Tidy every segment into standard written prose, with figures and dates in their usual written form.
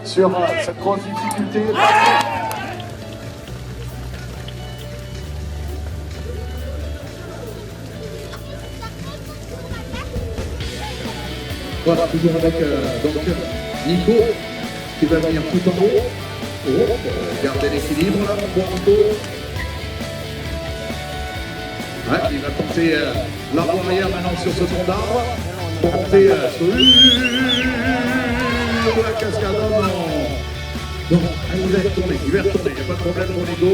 Sur cette grosse difficulté. Voilà, toujours avec donc Nico qui va venir tout en haut. Garder l'équilibre là, mon bon Nico. Ouais, il va tenter l'arbre arrière maintenant sur ce tronc d'arbre. Pour monter sur la cascade. Non, allez, il va retourner, il n'y a pas de problème pour Nico.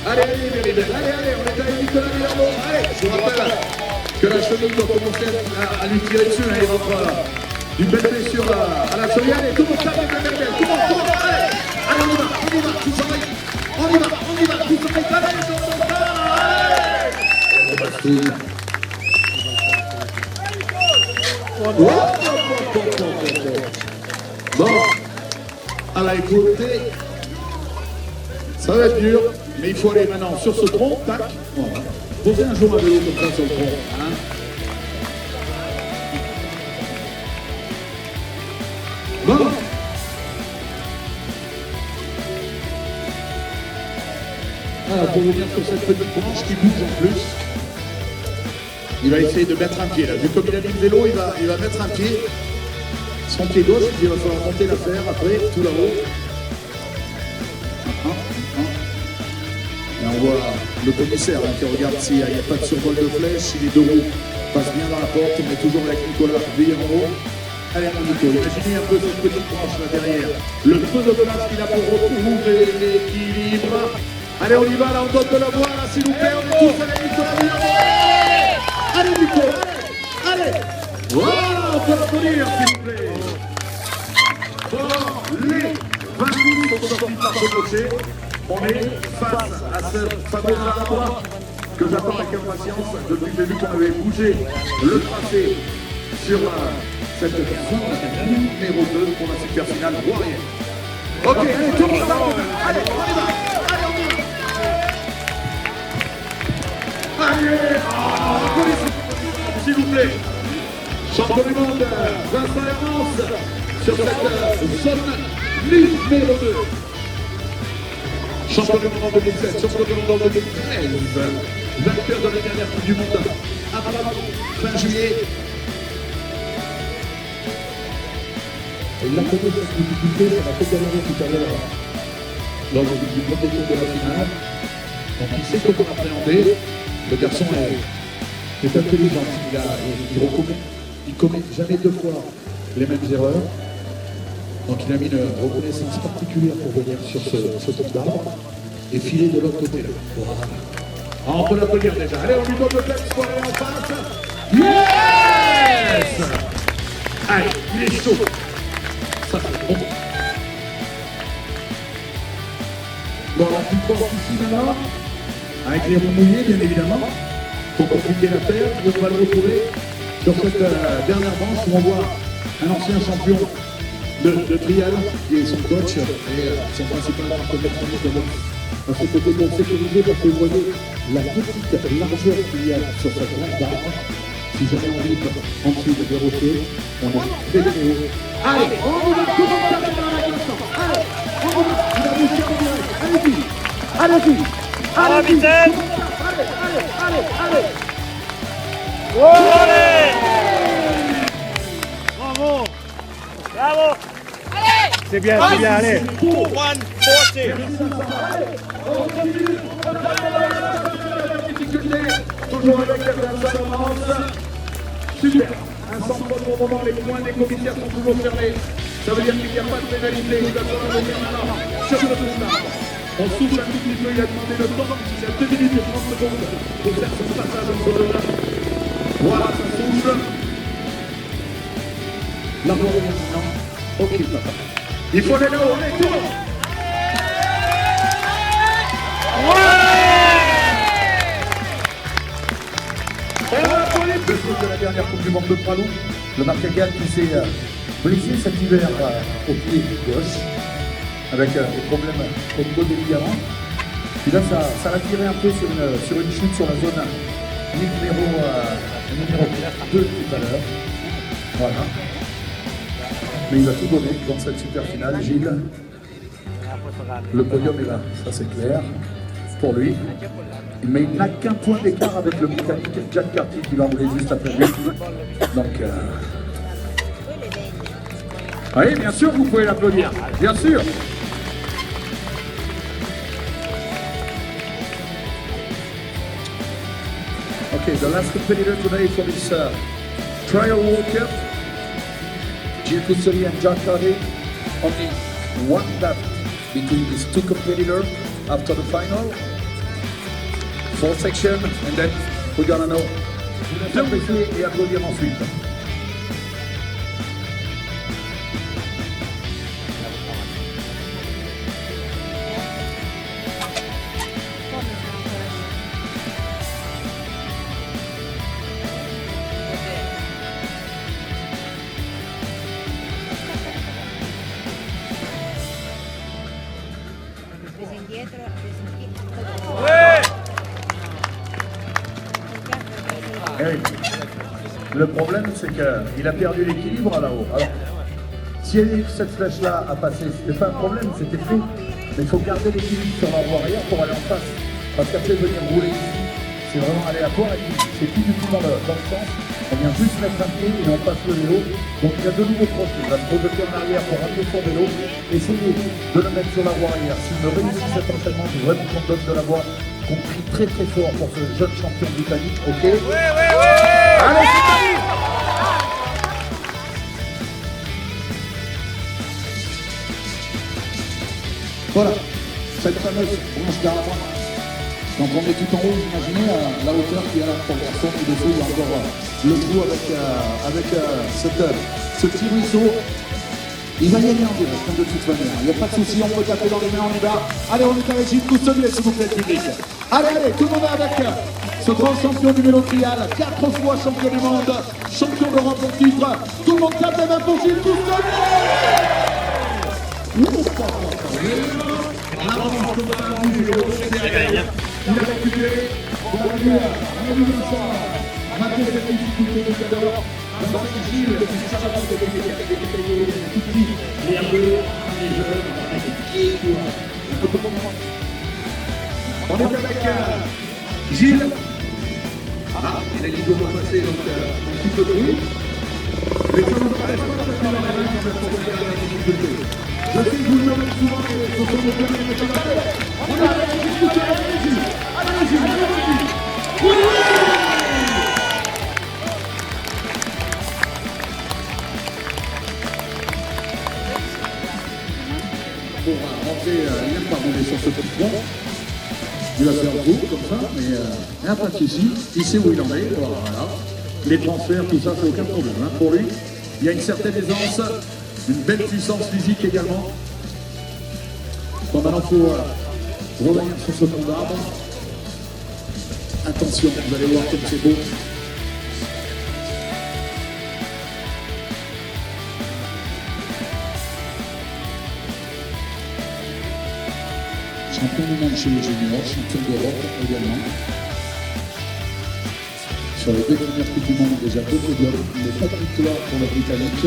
Allez, on est avec Nicolas Milano. Allez, je vous rappelle que la cheville doit commencer à lui tirer dessus. Il rentre d'une belle blessure à la cheville. Allez, tout le monde tape avec la belle. Tout le monde, allez, on y va, tout s'arrête. On y va, tout s'arrête. Allez, bon, alors écoutez, ça va être dur, mais il faut aller maintenant sur ce tronc, tac, voilà. Posez un jour un vélo comme ça sur le tronc, hein. Bon. Alors pour revenir sur cette petite branche qui bouge en plus, il va essayer de mettre un pied là. Vu comme il a mis le vélo, il va mettre un pied. Son pied gauche, puis il va falloir monter l'affaire après, tout là-haut. Et on voit le commissaire hein, qui regarde s'il n'y a pas de survol de flèche, si les deux roues passent bien dans la porte, mais toujours avec Nicolas veillé en haut. Allez mon Nico, imaginez un peu cette petite branche là derrière. Le peu de place qu'il a pour retrouver l'équilibre. Allez, on y va, là, on donne de la voix, là, s'il vous plaît, on est tous avec Nicolas Milano. Allez Nico, allez. Voilà, on peut l'applaudir s'il vous plaît. Bon, les 20 minutes sont sorties par ce côté. On est face à ce fameux arbre que j'attends avec impatience depuis le début qu'on avait bougé le tracé sur cette zone numéro 2 pour la super finale Warrior. Ok, allez, tout le monde, allez, on y va. Allez, s'il vous plaît. Champion du monde, Vincent Hermance, sur cette zone numéro 2. Champion du monde en 2007, champion du monde en 2013. Vainqueur de la dernière Coupe du Monde à Paris, fin juillet. Il a connu cette difficulté, ça m'a fait galérer tout à l'heure lors du premier tour de la finale. Donc il sait comment appréhender. Le garçon est intelligent, il commet jamais deux fois les mêmes erreurs. Donc il a mis une reconnaissance particulière pour venir sur ce tour d'arbre et filer de l'autre côté là. Voilà. On peut l'applaudir déjà. Allez, on lui donne le texte pour aller en face. Yes! Allez, il est chaud. Ça c'est bon. Bon, la plus forte ici maintenant. Avec les roues mouillées, bien évidemment, pour compliquer l'affaire. On va le retrouver sur cette dernière manche où on voit un ancien champion de trial qui est son coach et son principal partenaire à ce côté pour sécuriser parce que vous voyez la petite largeur qu'il y a sur cette grande barre. Si jamais on vit en dessous de rochers, on est très très haut. Allez, on y va, tout le monde s'arrête dans la glace. Allez, on y va, il a réussi en direct. Allez-y, allez-y. Allez, allez. Allez. Bravo. Bravo. Allez. C'est bien, allez. 140. Toujours avec la performance. Super. Un centre pour le moment, les points des commissaires sont toujours fermés. Ça veut dire qu'il n'y a pas de pénalité. Il va falloir venir maintenant sur ce tour-là. On souffle un petit peu, il a demandé le temps, il y a 2 minutes et 30 secondes pour faire ce passage en solo-là. Voilà, ça souffle. La voie est maintenant. Ok, papa. Il faut aller là-haut, allez, tout le monde. Coupe du Monde de poids lourd. Le Marcagal qui s'est blessé cet hiver au pied gauche, avec des problèmes au niveau des ligaments. Puis là, ça l'a tiré un peu sur une chute sur la zone numéro 2 tout à l'heure. Voilà. Mais il a tout donné dans cette super finale, Gilles. Le podium est là, ça c'est clair, pour lui. Mais il n'a qu'un point d'écart avec le Britannique Jack Carty qui va rouler juste après lui. Donc, oui, bien sûr, vous pouvez l'applaudir, bien sûr. Okay, the last competitor today for this trial World Cup, Gilles Cousselier and Jack Carty. Only one lap between these two competitors after the final. 4 sections, and then we're gonna know. Bien apprécier et applaudir ensuite. Le problème, c'est qu'il a perdu l'équilibre là-haut. Alors, si cette flèche-là a passé, c'était pas un problème, c'était fait. Mais il faut garder l'équilibre sur la roue arrière pour aller en face. Parce qu'après, venir rouler ici, c'est vraiment aléatoire. C'est plus du tout dans le sens. On vient juste mettre un pied et on passe le vélo. Donc il y a de nouveaux profils. Il va se rejeter en arrière pour ramener son vélo. Essayez de le mettre sur la roue arrière. S'il ne réussit cet entraînement, je voudrais qu'on donne de la voix, qu'on crie très très fort pour ce jeune champion britannique. Ok? Allez, c'est parti! Voilà, cette fameuse branche d'arbre. Quand on est tout en haut, imaginez la hauteur qu'il y a là pour le garçon, et dessous il y a encore le trou avec ce petit ruisseau. Il va y aller en direct, de toute manière. Il n'y a pas de souci, on peut taper dans les mains, on y va. Allez, on est avec Gilles Cousselier, s'il vous plaît, le public. Allez, tout le monde est avec ce grand champion du vélo trial, 4 fois champion du monde, champion d'Europe en titre. Tout le monde tape les mains pour Gilles Cousselier. Il a récupéré pour arriver à mater cette difficulté de cadre. Gilles, c'est ça va être des petits, les nerveux, les jeunes, les petits. On est avec Gilles. Ah, il a dit qu'on va passer donc un petit peu de bruit. Mais ça ne nous paraît pas parce qu'il a la main qui va trouver la difficulté. Je sais que vous le demandez souvent que ce sont nos premiers méthodes. On a la discussion avec Gilles. Allez Gilles, allez-y. Oui! Pour rentrer, il n'aime pas rouler sur ce petit pont. Il va faire beau comme ça, mais il n'y a pas de souci. Il sait où il en est. Voilà. Les transferts, tout ça, c'est aucun problème. Hein. Pour lui, il y a une certaine aisance. Une belle puissance physique également. Bon, maintenant, il faut revenir sur ce pont d'arbre. Attention, vous allez voir comme c'est beau. Champion du monde chez les juniors, champion d'Europe également. Sur les 2 premières coupes du monde, déjà 2 podiums, mais pas de victoire pour la Britannique.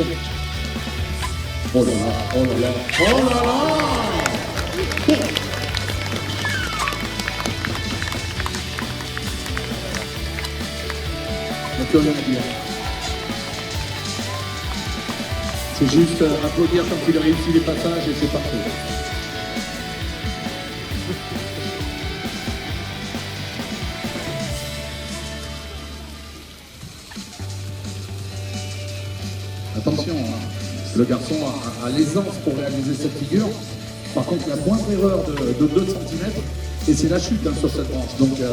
Oh là là, oh là là, oh là là! Il n'y a plus rien à dire. C'est juste applaudir quand il réussit les passages et c'est parfait. Attention, hein. Le garçon a l'aisance pour réaliser cette figure. Par contre, il y a moindre erreur de 2 cm et c'est la chute hein, sur cette branche. Donc, il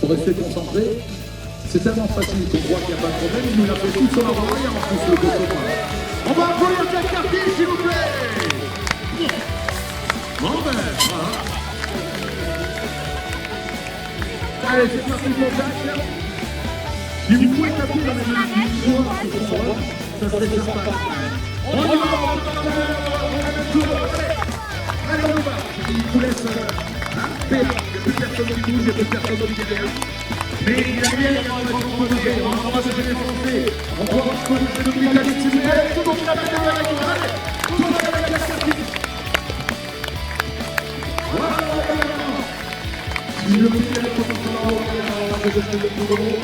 faut rester concentré. C'est tellement facile qu'on voit qu'il n'y a pas de problème. Il nous l'a fait tout sur la voie arrière en plus, le copain. On va applaudir Jack Carty, s'il vous plaît. Bon ben, voilà. Allez, c'est parti pour Jack. Si vous pouvez taper dans les mains du joueur qui sont sur moi, ça serait sympa. On y va, on allez, on va. Je vous laisse il n'y a plus personne qui bouge, il n'y a plus personne qui derrière. Mais il a bien on va se défoncer. On va se défoncer de l'Italie, s'il vous plaît. Tout le monde la fait de la gueule. Allez, tout le monde avec la certitude. Voilà. Si le premier est comme ça, on va se défoncer de l'eau.